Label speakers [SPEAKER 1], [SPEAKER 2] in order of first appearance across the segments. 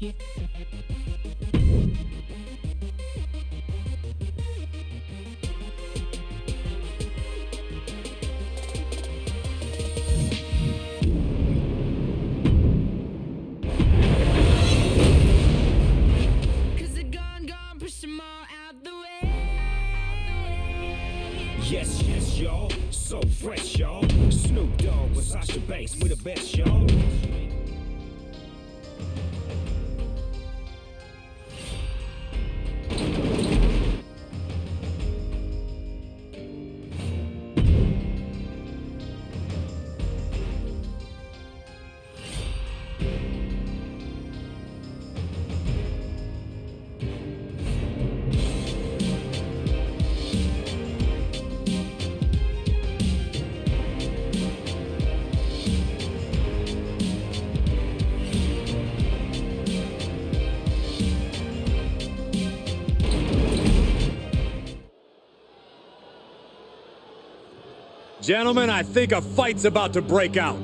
[SPEAKER 1] Yes, yes, y'all. So fresh, y'all. Snoop Dogg with Sasha Banks. We the best, y'all.
[SPEAKER 2] Gentlemen, I think a fight's about to break out.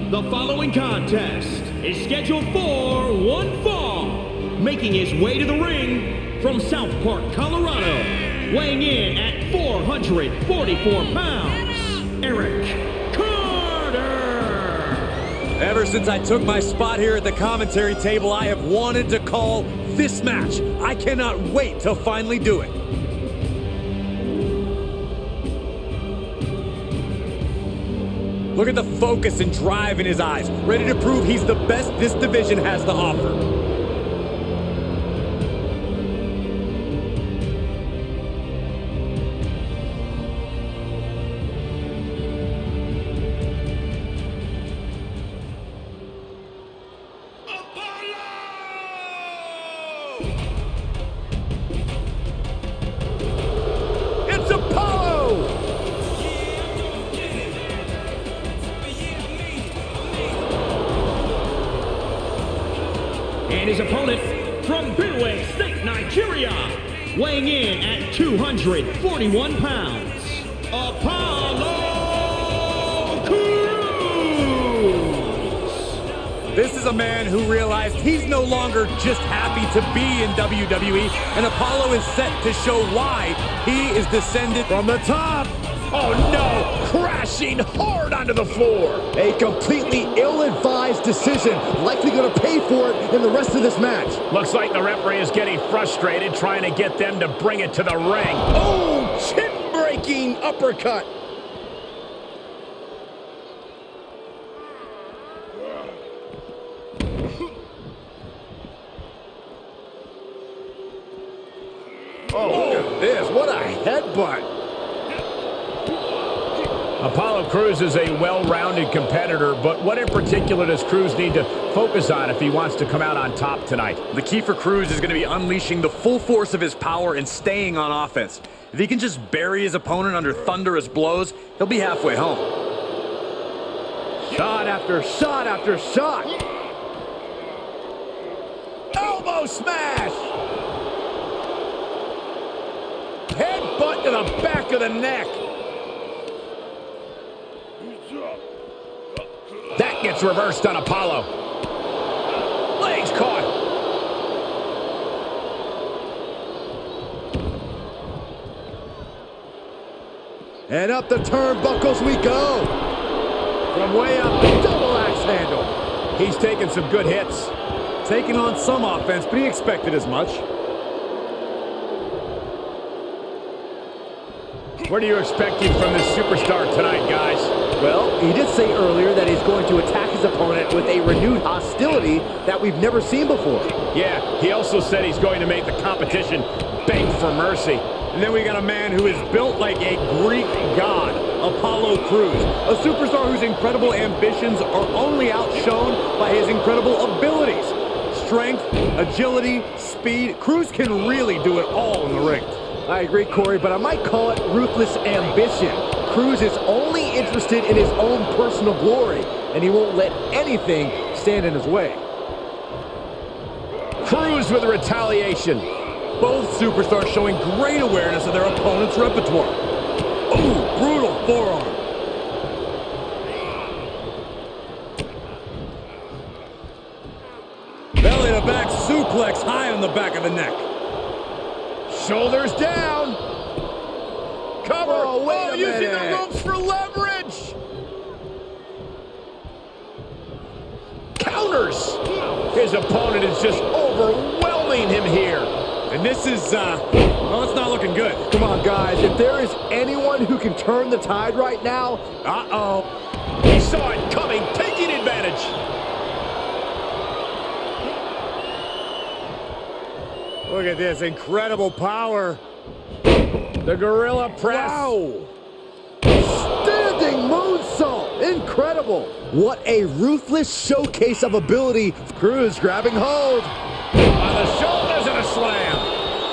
[SPEAKER 3] The following contest is scheduled for one fall. Making his way to the ring from South Park, Colorado, weighing in at 444 pounds, Eric.
[SPEAKER 2] Ever since I took my spot here at the commentary table, I have wanted to call this match. I cannot wait to finally do it. Look at the focus and drive in his eyes, ready to prove he's the best this division has to offer.
[SPEAKER 3] And his opponent from Benue State, Nigeria, weighing in at 241 pounds, Apollo Crews.
[SPEAKER 2] This is a man who realized he's no longer just happy to be in WWE, and Apollo is set to show why he is descended from the top.
[SPEAKER 4] Oh no! Crashing hard onto the floor!
[SPEAKER 5] A completely ill-advised decision. Likely going to pay for it in the rest of this match.
[SPEAKER 4] Looks like the referee is getting frustrated trying to get them to bring it to the ring.
[SPEAKER 5] Oh, chin-breaking uppercut. Oh, look at this. What a headbutt.
[SPEAKER 4] Apollo Crews is a well-rounded competitor, but what in particular does Crews need to focus on if he wants to come out on top tonight?
[SPEAKER 2] The key for Crews is going to be unleashing the full force of his power and staying on offense. If he can just bury his opponent under thunderous blows, he'll be halfway home.
[SPEAKER 5] Shot after shot after shot. Elbow smash. Headbutt to the back of the neck.
[SPEAKER 4] That gets reversed on Apollo. Legs caught.
[SPEAKER 5] And up the turnbuckles we go. From way up, the double axe handle.
[SPEAKER 4] He's taking some good hits.
[SPEAKER 2] Taking on some offense, but he expected as much.
[SPEAKER 4] What are you expecting from this superstar tonight, guys?
[SPEAKER 5] Well, he did say earlier that he's going to attack his opponent with a renewed hostility that we've never seen before.
[SPEAKER 4] Yeah, he also said he's going to make the competition beg for mercy.
[SPEAKER 2] And then we got a man who is built like a Greek god, Apollo Crews, a superstar whose incredible ambitions are only outshone by his incredible abilities. Strength, agility, speed. Crews can really do it all in the ring.
[SPEAKER 5] I agree, Corey, but I might call it ruthless ambition. Crews is only interested in his own personal glory, and he won't let anything stand in his way.
[SPEAKER 4] Crews with a retaliation.
[SPEAKER 2] Both superstars showing great awareness of their opponent's repertoire. Oh, brutal forearm. Belly to back suplex high on the back of the neck.
[SPEAKER 4] Shoulders down. Cover.
[SPEAKER 5] Oh, wait a
[SPEAKER 4] using
[SPEAKER 5] minute.
[SPEAKER 4] the ropes for leverage. Counters. His opponent is just overwhelming him here.
[SPEAKER 2] And this is, well, it's not looking good.
[SPEAKER 5] Come on, guys. If there is anyone who can turn the tide right now,
[SPEAKER 4] He saw it coming, taking advantage.
[SPEAKER 2] Look at this, incredible power. The gorilla press.
[SPEAKER 5] wow. Standing moonsault. Incredible. What a ruthless showcase of ability. Cruz grabbing hold.
[SPEAKER 4] On the shoulders and a slam.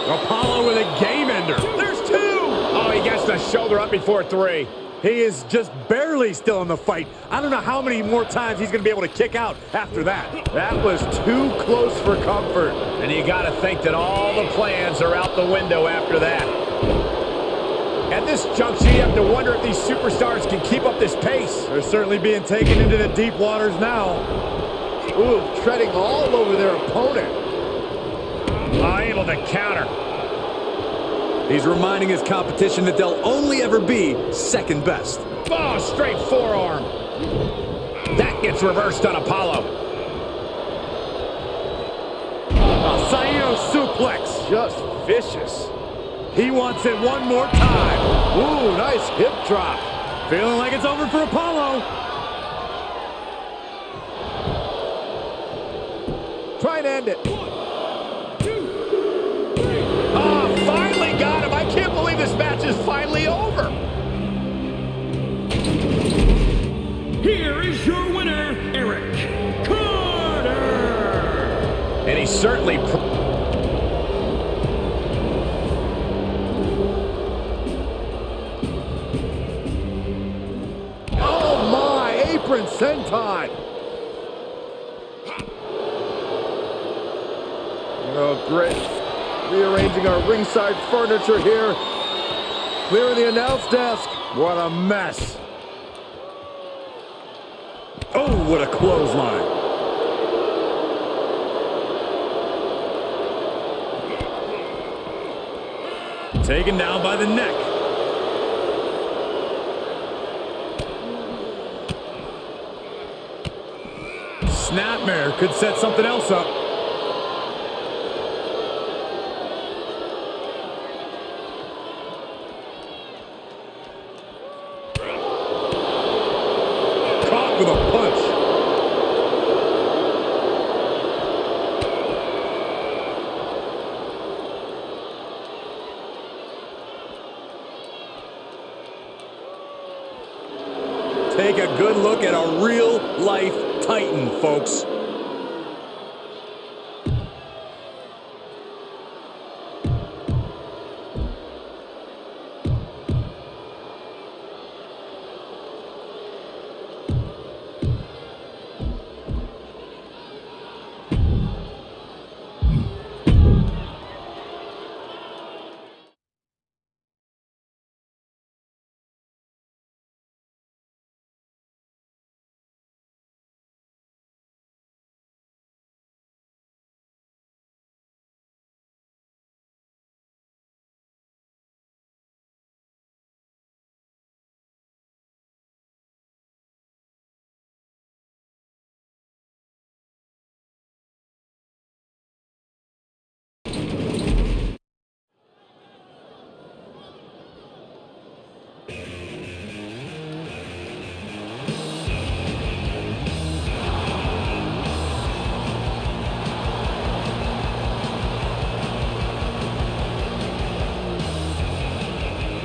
[SPEAKER 2] Apollo with a game ender.
[SPEAKER 4] There's two. Oh, he gets the shoulder up before three.
[SPEAKER 2] He is just barely still in the fight. I don't know how many more times he's going to be able to kick out after that.
[SPEAKER 5] That was too close for comfort.
[SPEAKER 4] And you got to think that all the plans are out the window after that. At this juncture, you have to wonder if these superstars can keep up this pace.
[SPEAKER 2] They're certainly being taken into the deep waters now.
[SPEAKER 5] Ooh, treading all over their opponent.
[SPEAKER 4] Able to counter.
[SPEAKER 2] He's reminding his competition that they'll only ever be second best.
[SPEAKER 4] Oh, straight forearm. That gets reversed on Apollo.
[SPEAKER 2] A Saito suplex.
[SPEAKER 5] Just vicious.
[SPEAKER 2] He wants it one more time.
[SPEAKER 5] Ooh, nice hip drop.
[SPEAKER 2] Feeling like it's over for Apollo.
[SPEAKER 5] Try and end it.
[SPEAKER 4] Finally got him. I can't believe this match is finally over.
[SPEAKER 3] Here is your winner, Eric Carter.
[SPEAKER 4] And he's certainly...
[SPEAKER 5] Oh my, apron senton. Oh, great. Rearranging our ringside furniture here. Clearing the announce desk.
[SPEAKER 2] What a mess. Oh, what a clothesline. Taken down by the neck. Snapmare could set something else up. Caught with a punch. Take a good look at a real-life Titan, folks.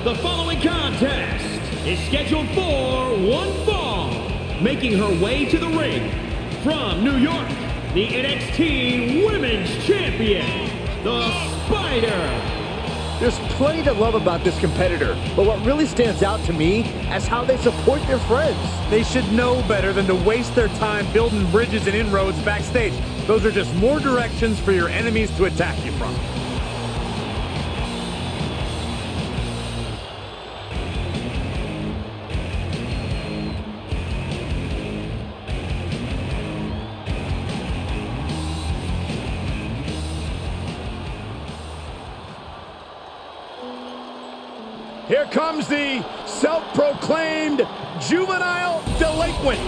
[SPEAKER 3] The following contest is scheduled for one fall. Making her way to the ring from New York, the NXT Women's Champion, the Spider.
[SPEAKER 5] There's plenty to love about this competitor, but what really stands out to me is how they support their friends.
[SPEAKER 2] They should know better than to waste their time building bridges and inroads backstage. Those are just more directions for your enemies to attack you from.
[SPEAKER 4] Here comes the self-proclaimed juvenile delinquent.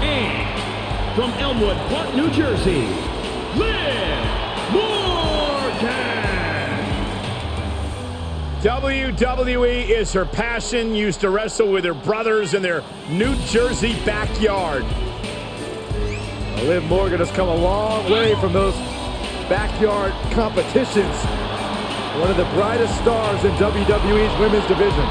[SPEAKER 3] And from Elmwood Park, New Jersey, Liv Morgan.
[SPEAKER 4] WWE is her passion, used to wrestle with her brothers in their New Jersey backyard.
[SPEAKER 5] Liv Morgan has come a long way from those backyard competitions. One of the brightest stars in WWE's women's division.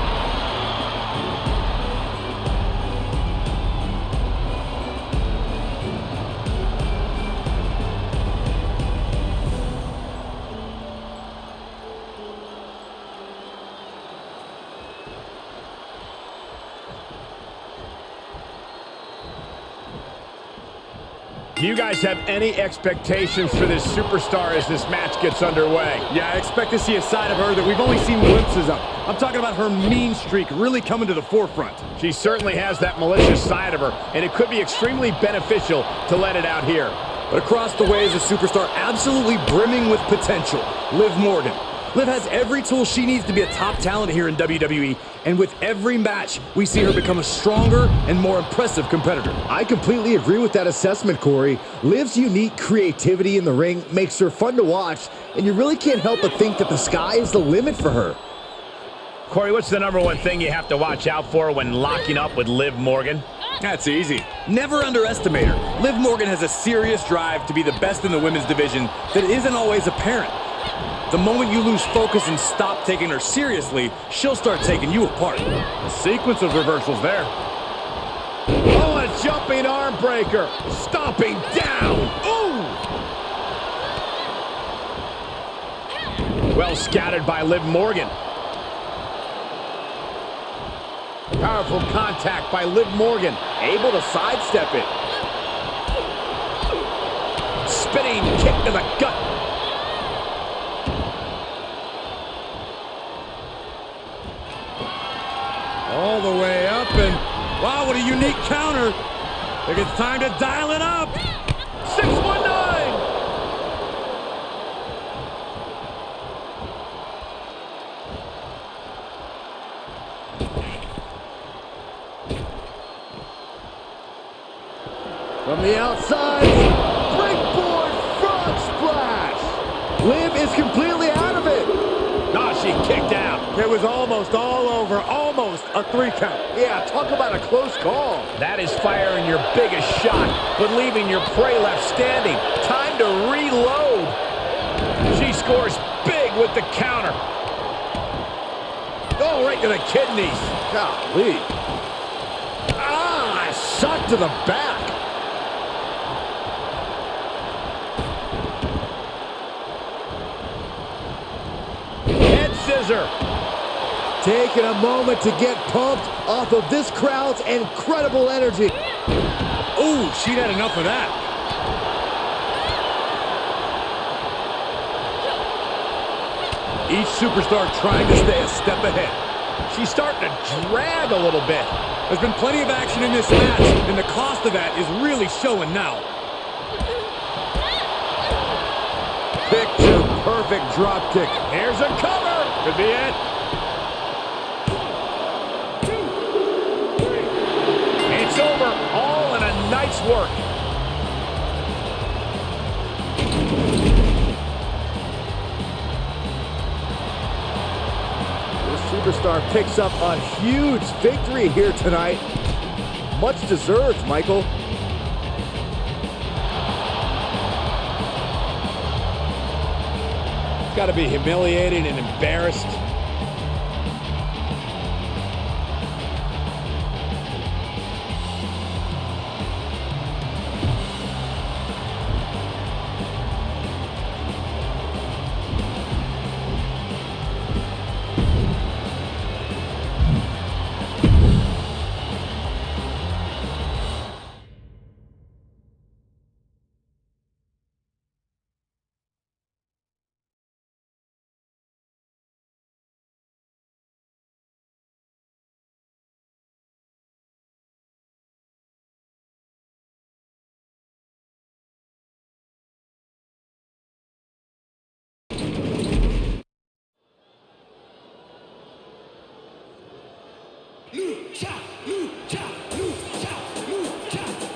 [SPEAKER 4] Do you guys have any expectations for this superstar as this match gets underway?
[SPEAKER 2] Yeah, I expect to see a side of her that we've only seen glimpses of. I'm talking about her mean streak really coming to the forefront.
[SPEAKER 4] She certainly has that malicious side of her, and it could be extremely beneficial to let it out here.
[SPEAKER 2] But across the way is a superstar absolutely brimming with potential, Liv Morgan. Liv has every tool she needs to be a top talent here in WWE, and with every match, we see her become a stronger and more impressive competitor.
[SPEAKER 5] I completely agree with that assessment, Corey. Liv's unique creativity in the ring makes her fun to watch, and you really can't help but think that the sky is the limit for her.
[SPEAKER 4] Corey, what's the #1 thing you have to watch out for when locking up with Liv Morgan?
[SPEAKER 2] That's easy. Never underestimate her. Liv Morgan has a serious drive to be the best in the women's division that isn't always apparent. The moment you lose focus and stop taking her seriously, she'll start taking you apart.
[SPEAKER 4] A sequence of reversals there. Oh, a jumping arm breaker. Stomping down. Ooh! Well scattered by Liv Morgan. Powerful contact by Liv Morgan.
[SPEAKER 5] Able to sidestep it.
[SPEAKER 4] Spinning kick to the gut.
[SPEAKER 2] All the way up, and wow, what a unique counter. I think it's time to dial it up.
[SPEAKER 4] 619.
[SPEAKER 5] From the outside, breakboard frog splash. Liv is completely out of it.
[SPEAKER 4] Oh, she kicked out.
[SPEAKER 2] It was almost all over, almost a 3 count.
[SPEAKER 5] Yeah, talk about a close call.
[SPEAKER 4] That is firing your biggest shot, but leaving your prey left standing. Time to reload. She scores big with the counter. Oh, right to the kidneys.
[SPEAKER 5] Golly. Ah, shot to the back.
[SPEAKER 4] Head scissor.
[SPEAKER 5] Taking a moment to get pumped off of this crowd's incredible energy.
[SPEAKER 2] Ooh, she'd had enough of that. Each superstar trying to stay a step ahead.
[SPEAKER 4] She's starting to drag a little bit.
[SPEAKER 2] There's been plenty of action in this match, and the cost of that is really showing now.
[SPEAKER 5] Picture perfect drop kick.
[SPEAKER 4] Here's a cover. Could be it. It's over. All in a night's work.
[SPEAKER 5] This superstar picks up a huge victory here tonight. Much deserved, Michael.
[SPEAKER 4] It's got to be humiliating and embarrassed.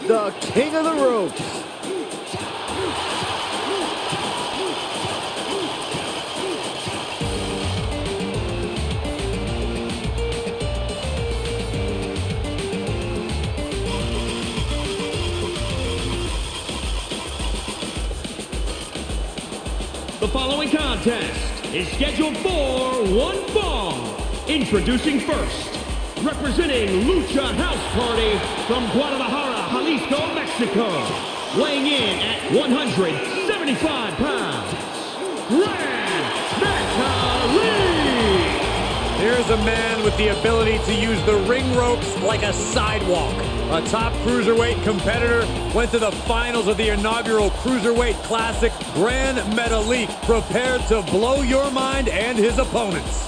[SPEAKER 5] The king of the ropes.
[SPEAKER 3] The following contest is scheduled for one fall. Introducing first, representing Lucha House Party from Guadalajara, Jalisco, Mexico. Weighing in at 175 pounds, Grand Metalik.
[SPEAKER 2] Here's a man with the ability to use the ring ropes like a sidewalk. A top cruiserweight competitor went to the finals of the inaugural Cruiserweight Classic. Grand Metalik prepared to blow your mind and his opponents.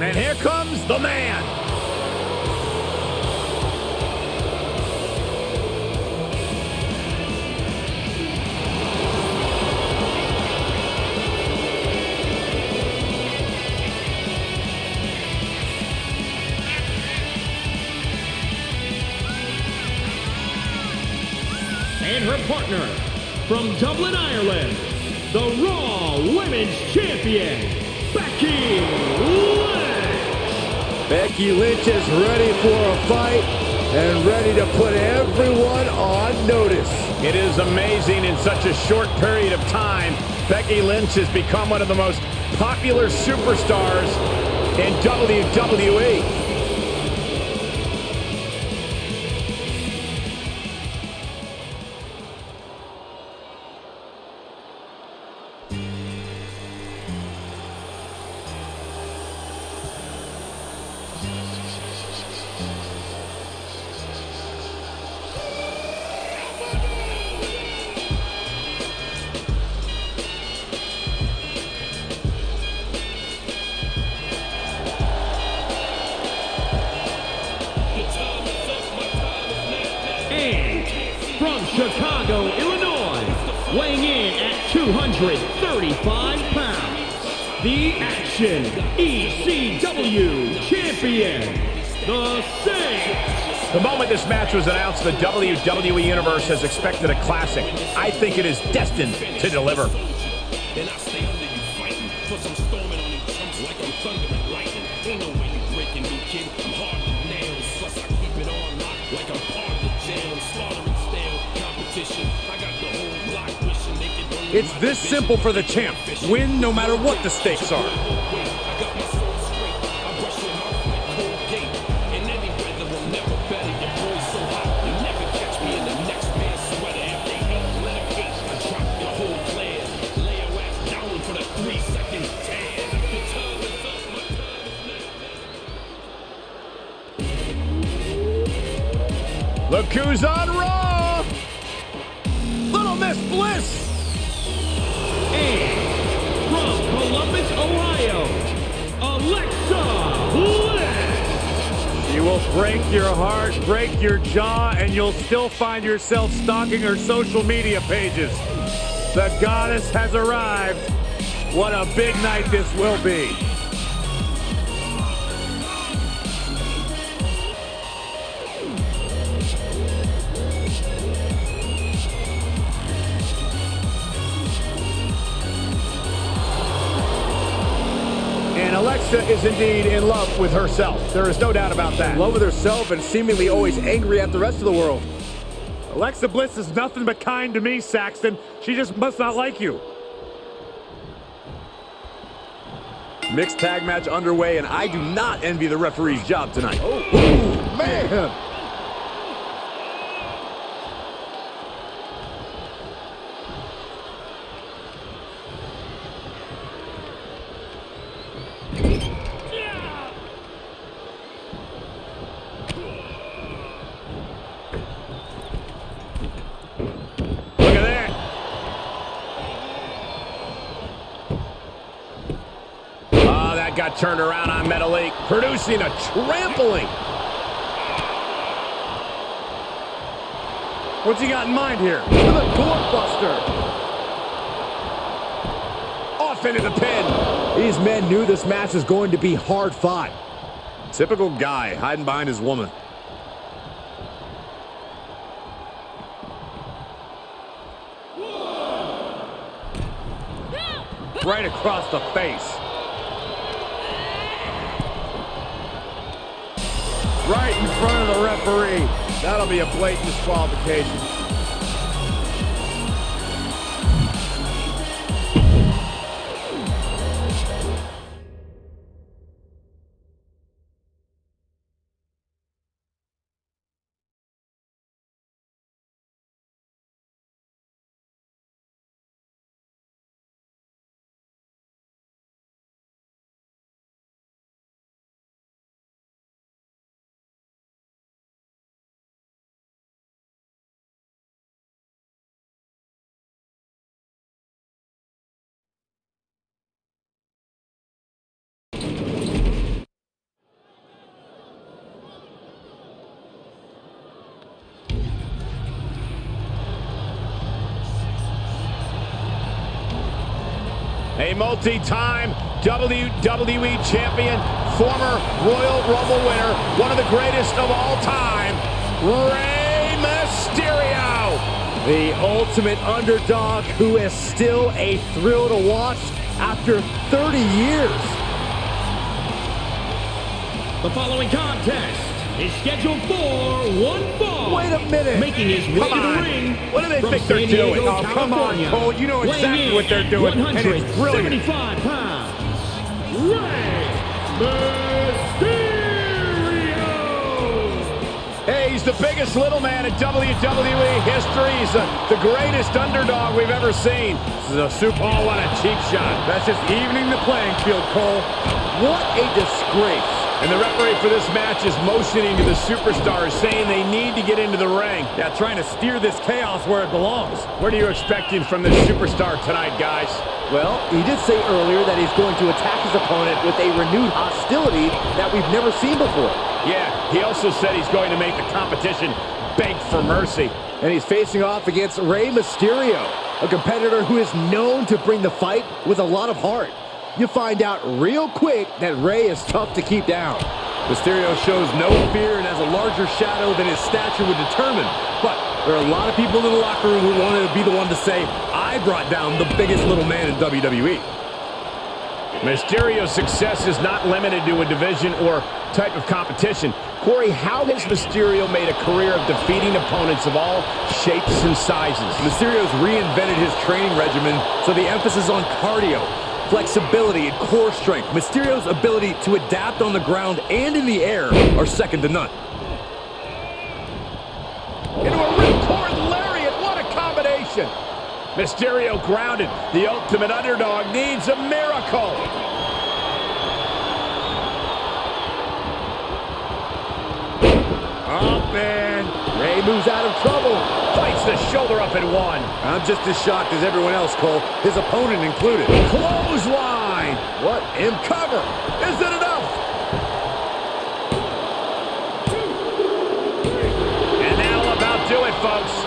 [SPEAKER 4] And here comes the man.
[SPEAKER 3] And her partner, from Dublin, Ireland, the Raw Women's Champion, Becky Lynch.
[SPEAKER 5] Becky Lynch is ready for a fight and ready to put everyone on notice.
[SPEAKER 4] It is amazing in such a short period of time, Becky Lynch has become one of the most popular superstars in WWE.
[SPEAKER 3] From Chicago, Illinois, weighing in at 235 pounds, the Action ECW Champion, the Saint.
[SPEAKER 4] The moment this match was announced, the WWE Universe has expected a classic. I think it is destined to deliver.
[SPEAKER 1] And I stay under you fighting, plus I'm storming on these chumps like I'm thunder and lightning. Ain't no way you breaking me, kid. I'm hard as nails, plus I keep it on lock like I'm part of the jail. Slaughtering stale competition. I got the whole block wishing they could own
[SPEAKER 2] It's
[SPEAKER 1] my
[SPEAKER 2] this
[SPEAKER 1] division.
[SPEAKER 2] simple for the champ. Win no matter what the stakes are.
[SPEAKER 1] I got my soul straight. I brush your mouth like Colgate. In any weather, I'm never better. Your boy's so hot, you never catch me in the next man's sweater. If they help litigate, I drop your whole plan. Lay your ass down for the 3-second tan. Your time is up, my time is now.
[SPEAKER 4] Look who's on Raw! Little Miss Bliss!
[SPEAKER 3] And from Columbus, Ohio, Alexa Bliss.
[SPEAKER 2] You will break your heart, break your jaw, and you'll still find yourself stalking her social media pages. The goddess has arrived. What a big night this will be.
[SPEAKER 4] And Alexa is indeed in love with herself. There is no doubt about that.
[SPEAKER 5] In love with herself and seemingly always angry at the rest of the world.
[SPEAKER 2] Alexa Bliss is nothing but kind to me, Saxton. She just must not like you.
[SPEAKER 5] Mixed tag match underway, and I do not envy the referee's job tonight. Oh, man!
[SPEAKER 4] Look at that. Oh, that got turned around on Metalik, producing a trampling.
[SPEAKER 2] What's he got in mind here?
[SPEAKER 5] To the doorbuster.
[SPEAKER 4] Off into the pin.
[SPEAKER 5] These men knew this match was going to be hard fought.
[SPEAKER 2] Typical guy hiding behind his woman. Right across the face. Right in front of the referee.
[SPEAKER 4] That'll be a blatant disqualification. A multi-time WWE champion, former Royal Rumble winner, one of the greatest of all time, Rey Mysterio.
[SPEAKER 5] The ultimate underdog who is still a thrill to watch after 30 years.
[SPEAKER 3] The following contest is scheduled for one fall.
[SPEAKER 5] Wait a minute.
[SPEAKER 3] Making his way to the ring.
[SPEAKER 4] What do they
[SPEAKER 3] from
[SPEAKER 4] think they're
[SPEAKER 3] San Diego,
[SPEAKER 4] doing?
[SPEAKER 2] Oh, come on,
[SPEAKER 3] California.
[SPEAKER 2] Cole. You know exactly
[SPEAKER 3] Weighing in
[SPEAKER 2] what they're
[SPEAKER 3] at
[SPEAKER 2] doing, and it's brilliant.
[SPEAKER 3] 175 pounds. Rey Mysterio.
[SPEAKER 4] Hey, he's the biggest little man in WWE history. He's the greatest underdog we've ever seen. This is a super. Oh, what a cheap shot.
[SPEAKER 2] That's just evening the playing field, Cole.
[SPEAKER 5] What a disgrace.
[SPEAKER 4] And the referee for this match is motioning to the superstars, saying they need to get into the ring.
[SPEAKER 2] Yeah, trying to steer this chaos where it belongs.
[SPEAKER 4] What are you expecting from this superstar tonight, guys?
[SPEAKER 5] Well, he did say earlier that he's going to attack his opponent with a renewed hostility that we've never seen before.
[SPEAKER 4] Yeah, he also said he's going to make the competition beg for mercy.
[SPEAKER 5] And he's facing off against Rey Mysterio, a competitor who is known to bring the fight with a lot of heart. You find out real quick that Rey is tough to keep down.
[SPEAKER 2] Mysterio shows no fear and has a larger shadow than his stature would determine. But there are a lot of people in the locker room who wanted to be the one to say, I brought down the biggest little man in WWE.
[SPEAKER 4] Mysterio's success is not limited to a division or type of competition. Corey, how has Mysterio made a career of defeating opponents of all shapes and sizes?
[SPEAKER 2] Mysterio's reinvented his training regimen, so the emphasis on cardio, flexibility, and core strength. Mysterio's ability to adapt on the ground and in the air are second to none.
[SPEAKER 4] Into a ripcord lariat, what a combination! Mysterio grounded. The ultimate underdog needs a miracle.
[SPEAKER 5] Oh, man. Rey moves out of trouble.
[SPEAKER 4] Fights the shoulder up in one.
[SPEAKER 2] I'm just as shocked as everyone else, Cole, his opponent included.
[SPEAKER 4] Clothesline.
[SPEAKER 5] What?
[SPEAKER 4] In cover. Is it enough? And that'll about do it, folks.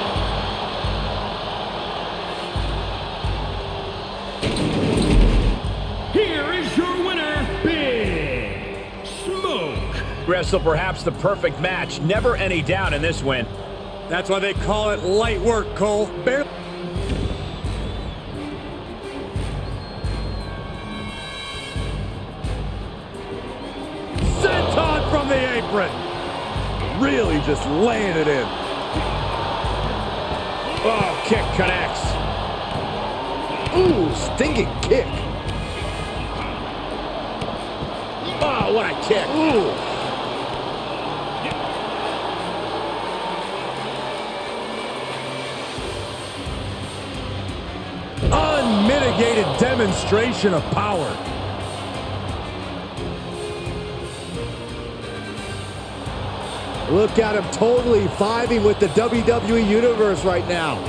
[SPEAKER 3] Here is your winner, Big Smoke.
[SPEAKER 4] Wrestle perhaps the perfect match. Never any doubt in this win.
[SPEAKER 2] That's why they call it light work, Cole. Barely. Senton from the apron. Really just laying it in.
[SPEAKER 4] Oh, kick connects.
[SPEAKER 5] Ooh, stinging kick.
[SPEAKER 4] Oh, what a kick.
[SPEAKER 5] Ooh.
[SPEAKER 2] Unmitigated demonstration of power.
[SPEAKER 5] Look at him totally vibing with the WWE Universe right now.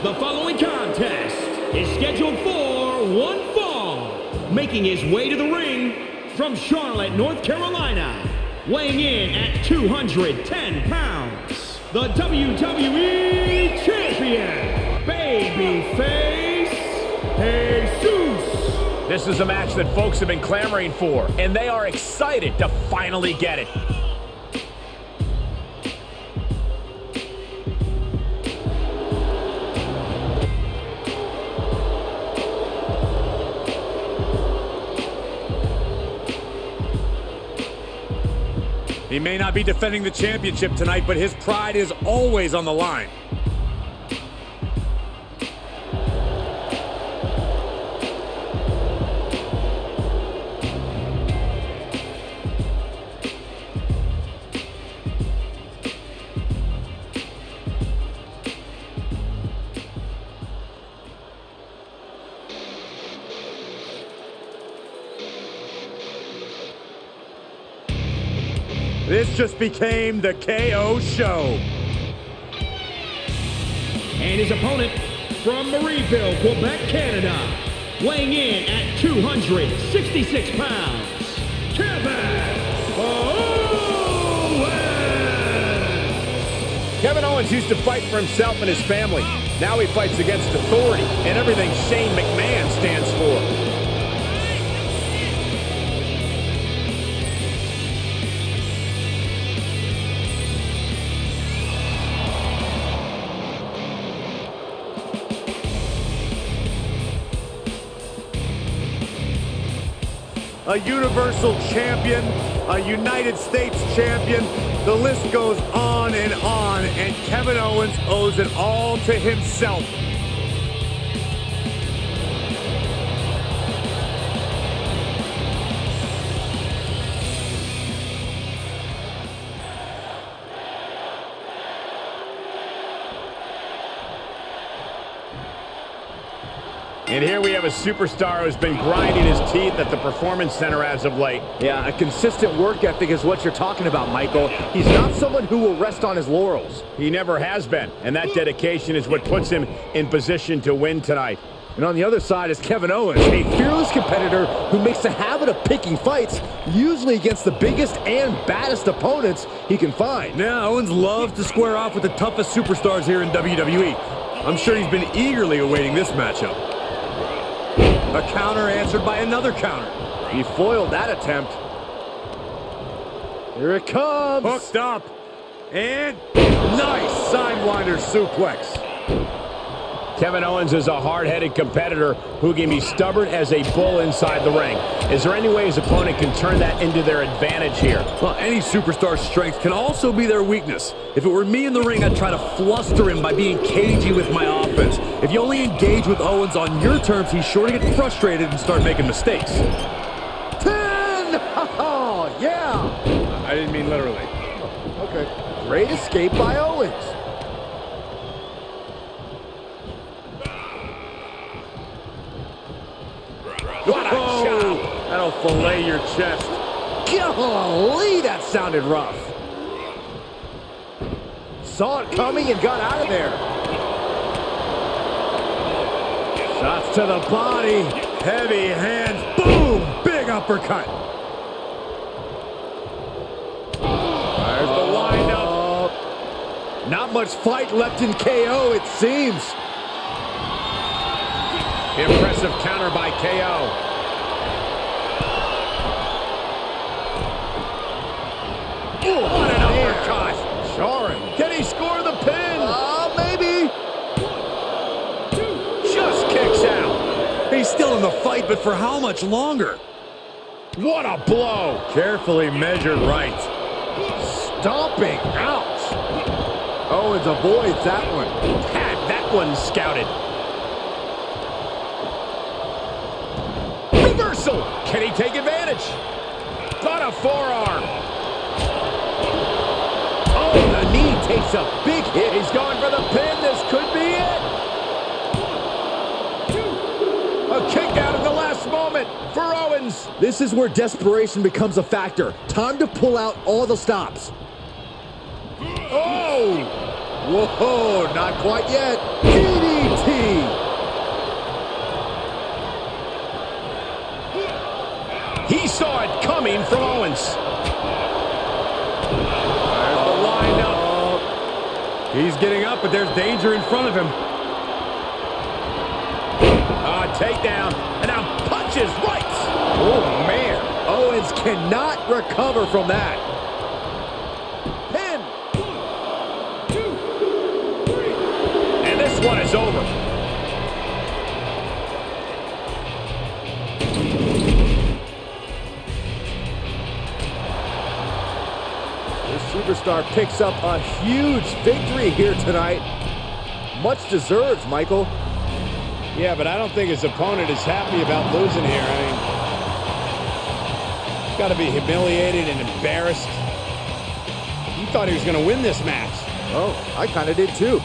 [SPEAKER 3] The following contest is scheduled for one fall. Making his way to the ring from Charlotte, North Carolina, weighing in at 210 pounds, the WWE Champion, Babyface Jesus.
[SPEAKER 4] This is a match that folks have been clamoring for, and they are excited to finally get it.
[SPEAKER 2] He may not be defending the championship tonight, but his pride is always on the line. This just became the KO show.
[SPEAKER 3] And his opponent from Marieville, Quebec, Canada, weighing in at 266 pounds, Kevin Owens.
[SPEAKER 4] Kevin Owens used to fight for himself and his family. Now he fights against authority and everything Shane McMahon stands for.
[SPEAKER 2] A Universal Champion, a United States Champion. The list goes on, and Kevin Owens owes it all to himself.
[SPEAKER 4] And here we have a superstar who's been grinding his teeth at the Performance Center as of late.
[SPEAKER 5] Yeah, a consistent work ethic is what you're talking about, Michael. He's not someone who will rest on his laurels.
[SPEAKER 4] He never has been, and that dedication is what puts him in position to win tonight.
[SPEAKER 5] And on the other side is Kevin Owens, a fearless competitor who makes a habit of picking fights, usually against the biggest and baddest opponents he can find.
[SPEAKER 2] Yeah, Owens loves to square off with the toughest superstars here in WWE. I'm sure he's been eagerly awaiting this matchup. A counter answered by another counter.
[SPEAKER 5] He foiled that attempt. Here it comes.
[SPEAKER 2] Hooked up. And nice sidewinder suplex.
[SPEAKER 4] Kevin Owens is a hard-headed competitor who can be stubborn as a bull inside the ring. Is there any way his opponent can turn that into their advantage here?
[SPEAKER 2] Well, any superstar's strength can also be their weakness. If it were me in the ring, I'd try to fluster him by being cagey with my offense. If you only engage with Owens on your terms, he's sure to get frustrated and start making mistakes.
[SPEAKER 5] 10! Oh, yeah!
[SPEAKER 2] I didn't mean literally.
[SPEAKER 5] Okay. Great escape by Owens.
[SPEAKER 2] What a chop! That'll fillet your chest.
[SPEAKER 5] Golly, that sounded rough. Saw it coming and got out of there.
[SPEAKER 2] Shots to the body. Heavy hands. Boom! Big uppercut. There's the windup.
[SPEAKER 5] Not much fight left in KO, it seems.
[SPEAKER 4] Impressive counter by KO.
[SPEAKER 5] Ooh,
[SPEAKER 4] What an uppercut.
[SPEAKER 5] Jarring.
[SPEAKER 4] Can he score the pin?
[SPEAKER 5] Maybe.
[SPEAKER 4] Just kicks out.
[SPEAKER 2] He's still in the fight, but for how much longer?
[SPEAKER 4] What a blow.
[SPEAKER 2] Carefully measured right.
[SPEAKER 5] Stomping. Ouch. Owens avoids that one.
[SPEAKER 4] Had that one scouted. Reversal. Can he take advantage? Got a forearm.
[SPEAKER 5] Oh, the knee takes a big hit.
[SPEAKER 4] He's going for the pin. This could be it. A kick out at the last moment for Owens.
[SPEAKER 5] This is where desperation becomes a factor. Time to pull out all the stops.
[SPEAKER 4] Oh!
[SPEAKER 5] Whoa, not quite yet. DDT!
[SPEAKER 4] He saw it coming from Owens.
[SPEAKER 2] There's the windup. He's getting up, but there's danger in front of him.
[SPEAKER 4] Takedown, and now punches right.
[SPEAKER 5] Oh, man. Owens cannot recover from that. Pin.
[SPEAKER 1] 1, 2, 3.
[SPEAKER 4] And this one is over.
[SPEAKER 5] This superstar picks up a huge victory here tonight. Much deserved, Michael.
[SPEAKER 4] Yeah, but I don't think his opponent is happy about losing here. I mean, he's got to be humiliated and embarrassed. He thought he was going to win this match.
[SPEAKER 5] Oh, I kind of did too.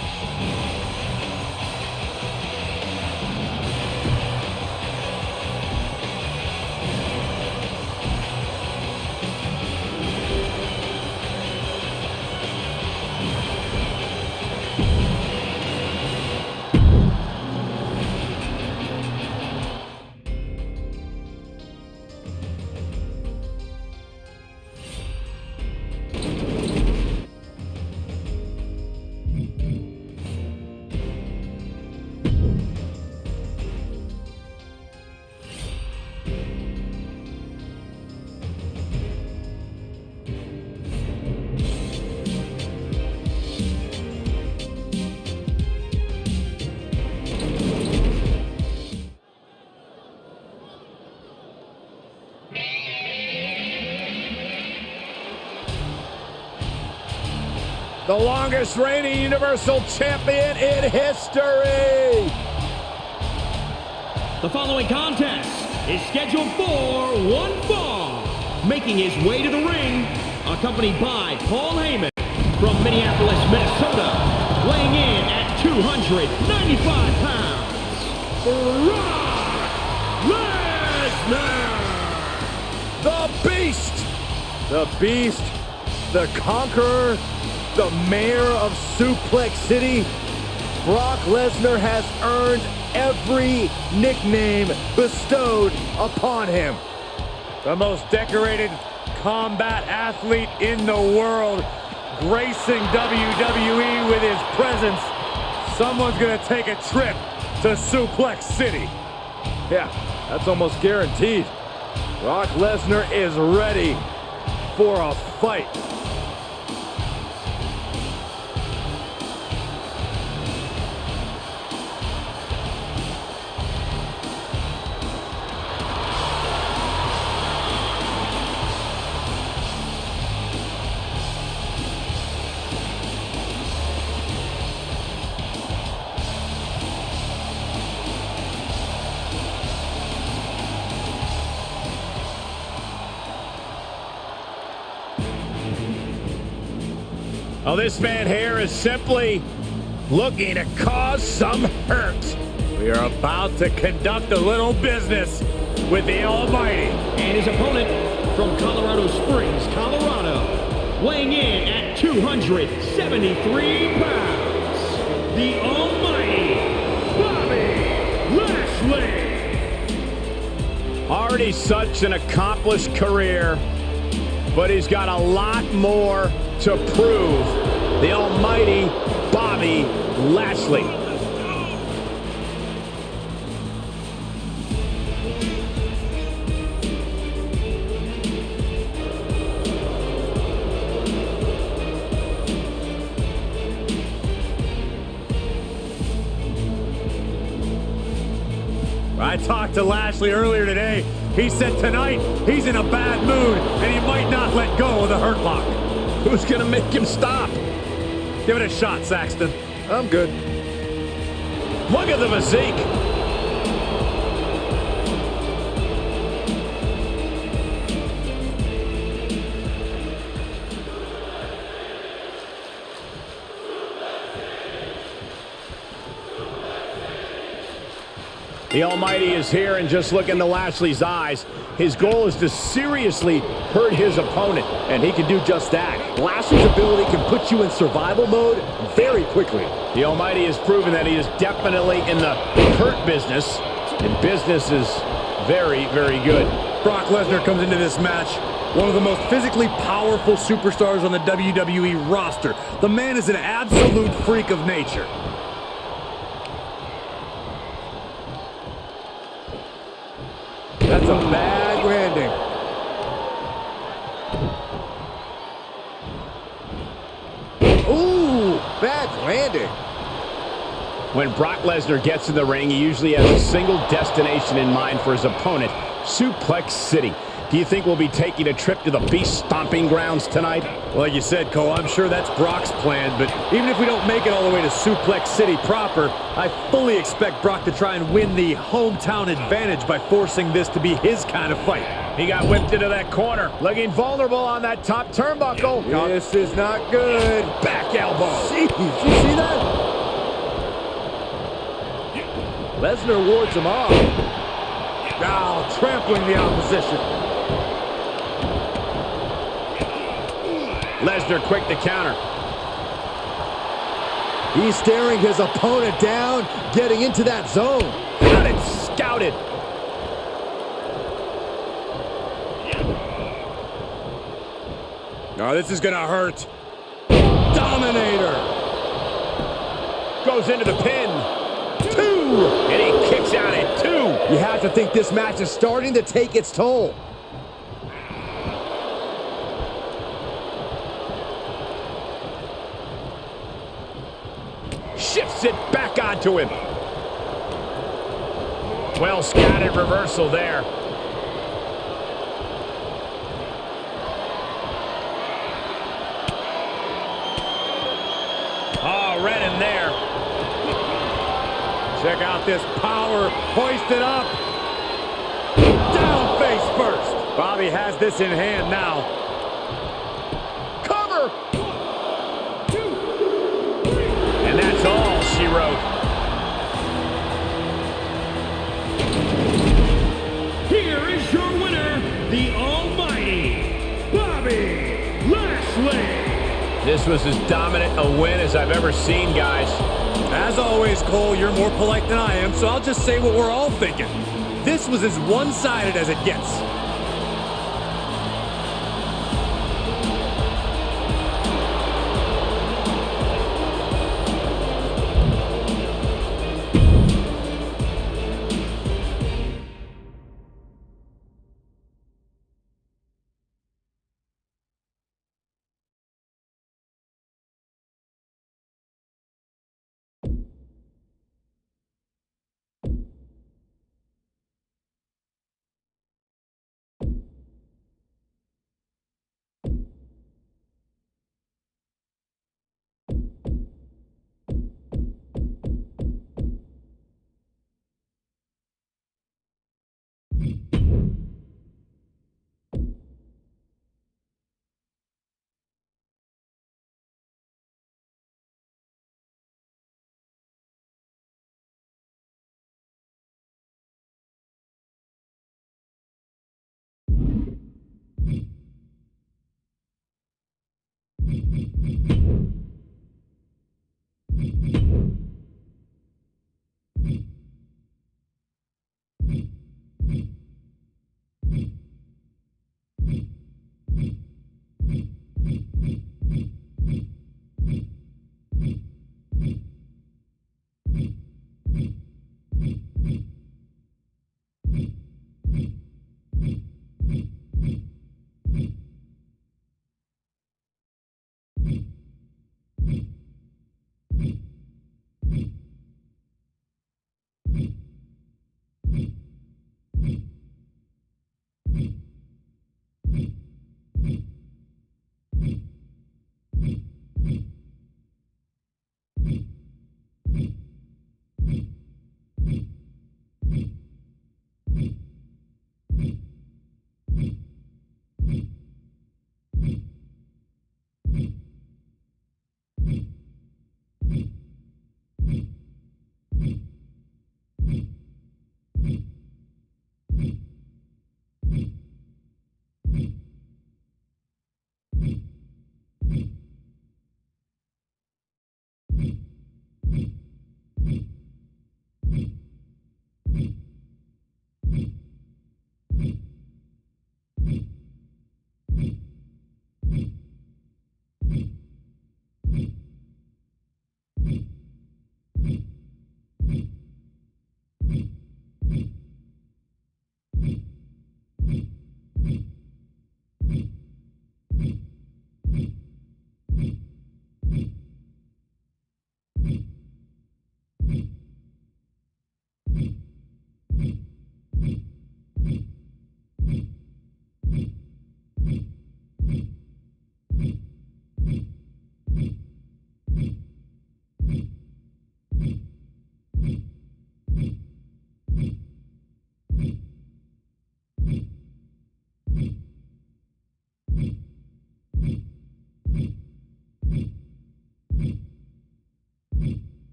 [SPEAKER 4] The longest reigning Universal Champion in history.
[SPEAKER 3] The following contest is scheduled for one fall. Making his way to the ring, accompanied by Paul Heyman from Minneapolis, Minnesota, weighing in at 295 pounds, Brock Lesnar.
[SPEAKER 4] The Beast.
[SPEAKER 5] The Beast, the Conqueror, the Mayor of Suplex City. Brock Lesnar has earned every nickname bestowed upon him.
[SPEAKER 2] The most decorated combat athlete in the world, gracing WWE with his presence. Someone's gonna take a trip to Suplex City.
[SPEAKER 5] Yeah, that's almost guaranteed. Brock Lesnar is ready for a fight.
[SPEAKER 4] Oh, this man here is simply looking to cause some hurt.
[SPEAKER 2] We are about to conduct a little business with the Almighty.
[SPEAKER 3] And his opponent from Colorado Springs, Colorado, weighing in at 273 pounds, the Almighty Bobby Lashley.
[SPEAKER 4] Already such an accomplished career, but he's got a lot more to prove. The Almighty Bobby Lashley.
[SPEAKER 2] I talked to Lashley earlier today. He said tonight he's in a bad mood and he might not let go of the Hurt Lock.
[SPEAKER 4] Who's gonna make him stop?
[SPEAKER 2] Give it a shot, Saxton.
[SPEAKER 5] I'm good.
[SPEAKER 4] Look at the physique. The Almighty is here, and just look into Lashley's eyes. His goal is to seriously hurt his opponent, and he can do just that.
[SPEAKER 5] Lashley's ability can put you in survival mode very quickly.
[SPEAKER 4] The Almighty has proven that he is definitely in the hurt business, and business is very, very good.
[SPEAKER 2] Brock Lesnar comes into this match, one of the most physically powerful superstars on the WWE roster. The man is an absolute freak of nature.
[SPEAKER 5] That's a bad landing. Ooh, bad landing.
[SPEAKER 4] When Brock Lesnar gets in the ring, he usually has a single destination in mind for his opponent, Suplex City. Do you think we'll be taking a trip to the Beast Stomping Grounds tonight?
[SPEAKER 2] Like you said, Cole, I'm sure that's Brock's plan, but even if we don't make it all the way to Suplex City proper, I fully expect Brock to try and win the hometown advantage by forcing this to be his kind of fight.
[SPEAKER 4] He got whipped into that corner, looking vulnerable on that top turnbuckle.
[SPEAKER 5] This is not good.
[SPEAKER 4] Back elbow.
[SPEAKER 5] Jeez, did you see that? Lesnar wards him off.
[SPEAKER 2] Now trampling the opposition.
[SPEAKER 4] Lesnar quick to counter.
[SPEAKER 5] He's staring his opponent down, getting into that zone.
[SPEAKER 4] Got it scouted.
[SPEAKER 2] Oh, this is gonna hurt. Dominator.
[SPEAKER 4] Goes into the pin. 2. And he kicks out at 2.
[SPEAKER 5] You have to think this match is starting to take its toll.
[SPEAKER 4] Shifts it back onto him. Well scattered reversal there. Oh, right in there.
[SPEAKER 2] Check out this power. Hoist it up. Down face first. Bobby has this in hand now.
[SPEAKER 4] Cover. And that's all she wrote.
[SPEAKER 3] Here is your winner, the almighty Bobby Lashley.
[SPEAKER 4] This was as dominant a win as I've ever seen, guys.
[SPEAKER 2] As always, Cole, you're more polite than I am, so I'll just say what we're all thinking. This was as one-sided as it gets.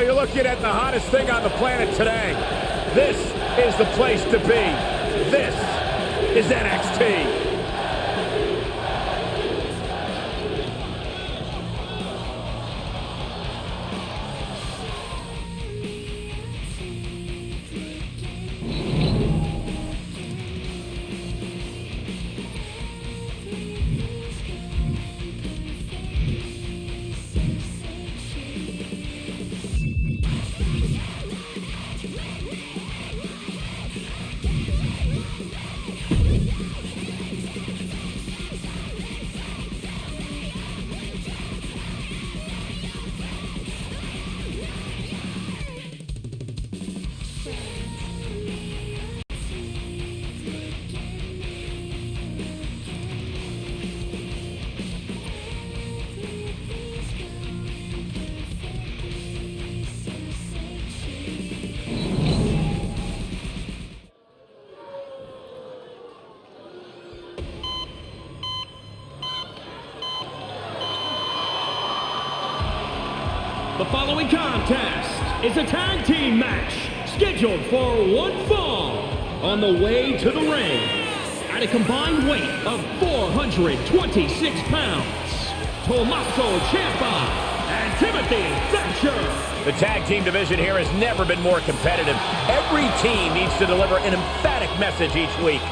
[SPEAKER 4] Well, you're looking at the hottest thing on the planet today. This is the place to be. This is NXT.
[SPEAKER 3] The following contest is a tag team match scheduled for one fall on the way to the ring at a combined weight of 426 pounds. Tommaso Ciampa and Timothy Thatcher.
[SPEAKER 4] The tag team division here has never been more competitive. Every team needs to deliver an emphatic message each week.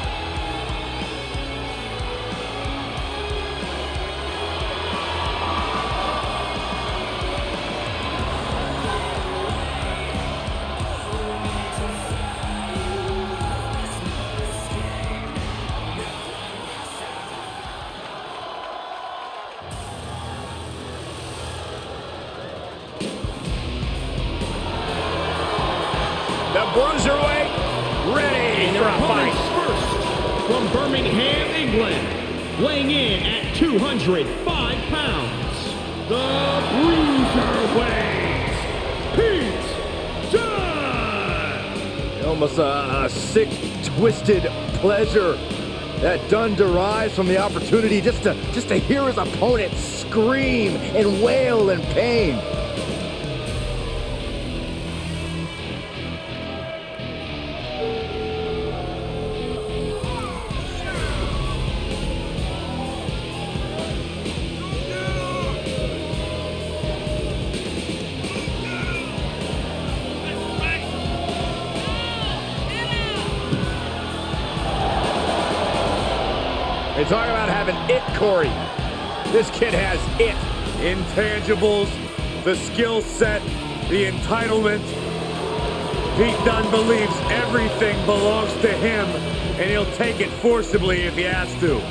[SPEAKER 4] The Bruiserweight, ready for a fight.
[SPEAKER 3] First, from Birmingham, England, weighing in at 205 pounds, the Bruiserweight, Pete Dunne.
[SPEAKER 5] Almost a sick, twisted pleasure that Dunne derives from the opportunity just to hear his opponent scream and wail in pain.
[SPEAKER 4] They talk about having it, Corey. This kid has it.
[SPEAKER 2] Intangibles, the skill set, the entitlement. Pete Dunne believes everything belongs to him, and he'll take it forcibly if he has to.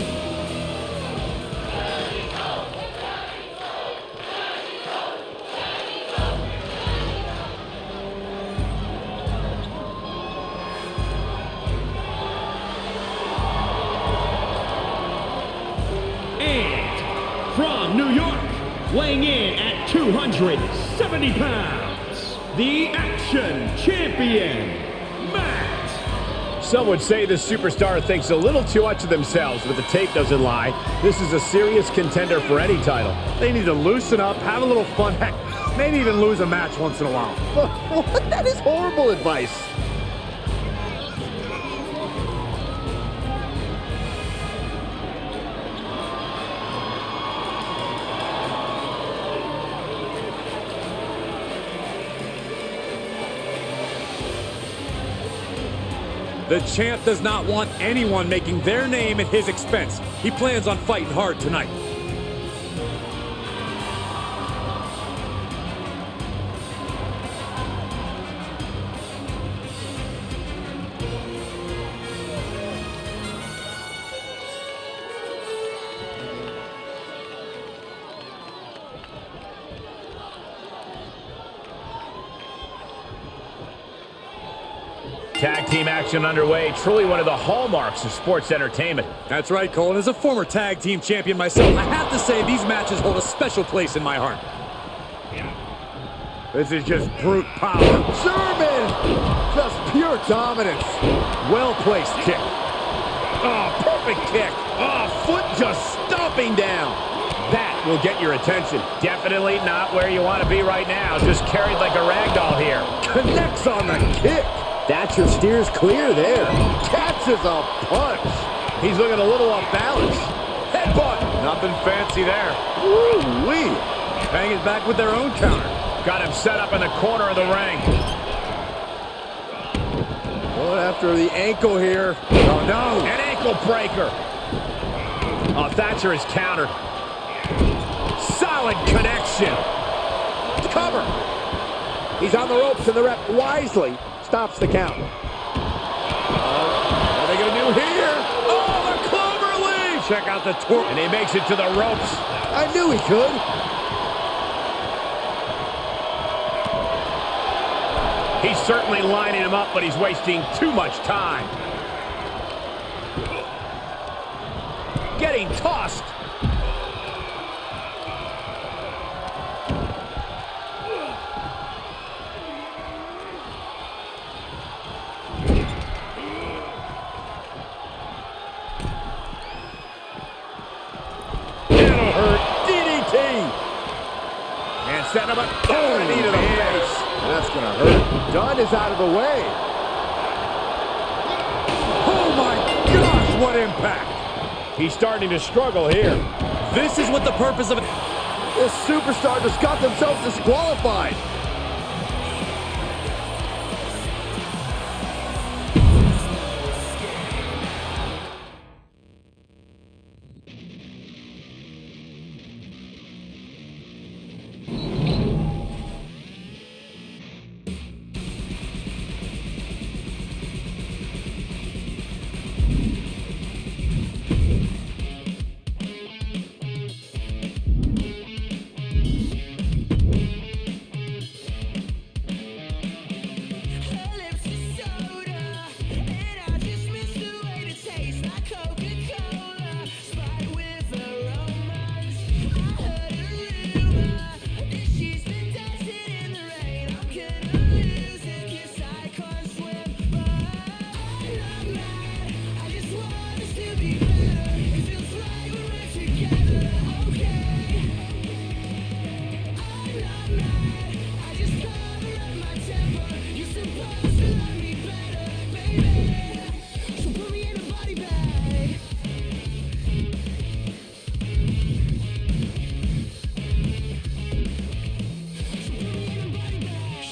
[SPEAKER 3] From New York, weighing in at 270 pounds, the Action Champion, Matt.
[SPEAKER 4] Some would say this superstar thinks a little too much of themselves, but the tape doesn't lie. This is a serious contender for any title.
[SPEAKER 2] They need to loosen up, have a little fun, heck, maybe even lose a match once in a while.
[SPEAKER 5] What? That is horrible advice.
[SPEAKER 2] The champ does not want anyone making their name at his expense. He plans on fighting hard tonight.
[SPEAKER 4] Tag team action underway, truly one of the hallmarks of sports entertainment.
[SPEAKER 2] That's right, Cole. And as a former tag team champion myself, I have to say these matches hold a special place in my heart.
[SPEAKER 5] This is just brute power. German! Just pure dominance.
[SPEAKER 2] Well-placed kick.
[SPEAKER 4] Oh, perfect kick. Oh, foot just stomping down. That will get your attention.
[SPEAKER 6] Definitely not where you want to be right now. Just carried like a rag doll here.
[SPEAKER 5] Connects on the kick. Thatcher steers clear there. Catches a punch.
[SPEAKER 4] He's looking a little off balance.
[SPEAKER 5] Headbutt.
[SPEAKER 2] Nothing fancy there.
[SPEAKER 5] Woo-wee.
[SPEAKER 2] Hanging back with their own counter.
[SPEAKER 6] Got him set up in the corner of the ring.
[SPEAKER 5] Going after the ankle here. Oh, no.
[SPEAKER 6] An ankle breaker. Oh, Thatcher is countered. Solid connection.
[SPEAKER 5] Cover. He's on the ropes, and the ref wisely stops the count. What are they going to do here? Oh, the clover leaf.
[SPEAKER 2] Check out the torque.
[SPEAKER 6] And he makes it to the ropes.
[SPEAKER 5] I knew he could.
[SPEAKER 6] He's certainly lining him up, but he's wasting too much time. Getting tossed.
[SPEAKER 5] That'll hurt. DDT.
[SPEAKER 6] And set him up. Oh, knee to the face.
[SPEAKER 5] That's going to hurt. Dunn is out of the way. Oh, my gosh, what impact.
[SPEAKER 4] He's starting to struggle here.
[SPEAKER 2] This is what the purpose of it.
[SPEAKER 5] This superstar just got themselves disqualified.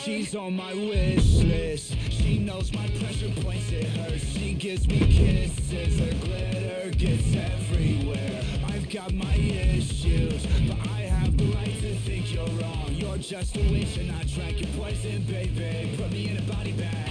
[SPEAKER 1] She's on my wish list. She knows my pressure points, it hurts. She gives me kisses, her glitter gets everywhere. I've got my issues, but I have the right to think you're wrong. You're just a witch and I drank your poison, baby. Put me in a body bag.